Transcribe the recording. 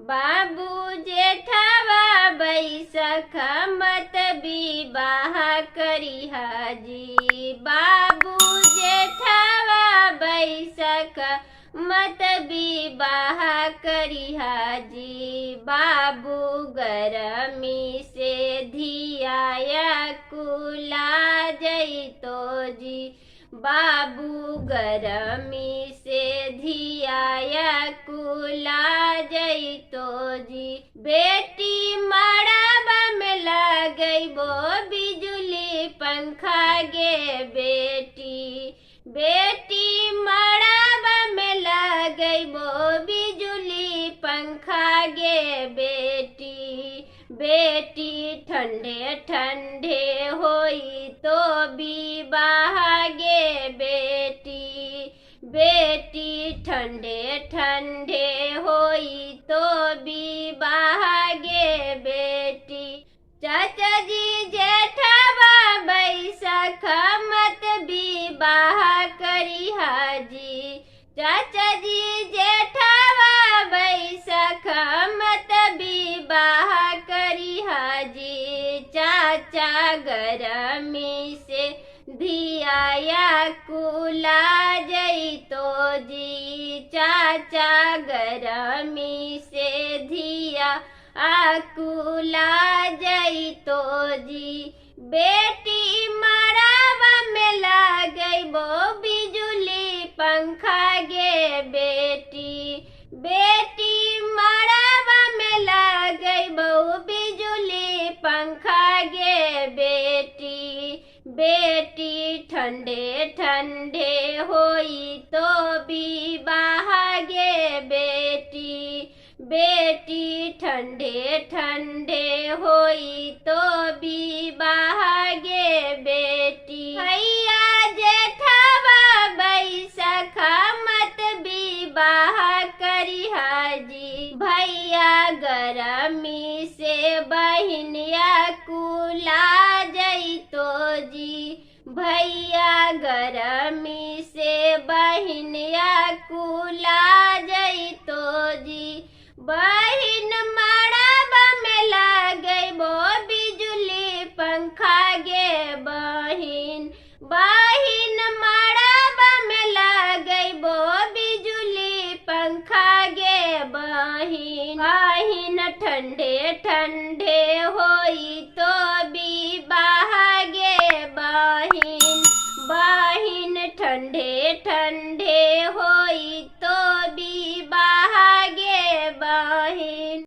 बाबू जेठावा बैसख मत विवाह करिहा जी। बाबू जेठावा बैसख मत विवाह करिहा जी। बाबू गरमी से धियाया कुला जइतो जी। बाबू गरमी से धियाया कुला जइतो जी। बेटी मड़ाबा में लगइबो बिजुली पंखा गे बेटी। बेटी मड़ाबा में लगइबो बिजुली पंखा गे बेटी। बेटी ठंडे ठंडे होई तो विवाह गे बेटी। बेटी ठंडे ठंडे होई तो विवाह गे बेटी। चाचा जी जेठावा बैसख मत विवाह करिहा जी। चाचा जी जेठावा बैसख मत विवाह करिहा जी। चाचा गरमी से धियाया कुला जइतो जी। चाचा गरमी से धिया कुला जइतो जी। बेटी मड़ाबा में लगइबो बिजुली पंखा गे बेटी। बेटी मड़ाबा में लगइबो बिजुली पंखा गे बेटी। बेटी ठंडे ठंडे होई तो विवाह गे बेटी। बेटी ठंडे ठंडे होई तो विवाह गे बेटी। भैया जेठावा बैसख मत विवाह करिहा जी। भैया गरमी से बहिनिया कुला जइतो जी। भैया गरमी से बहिनिया कुला जइतो जी। बहिन मड़ाबा में लगइबो बिजुली पंखा गे बहिन। बहिन मड़ाबा में लगइबो बिजुली पंखा गे बहिन। बहिन ठंडे ठंडे होई तो विवाह गे बहिन। बहिन ठंडे ठंडे होई तो विवाह गे बहिन।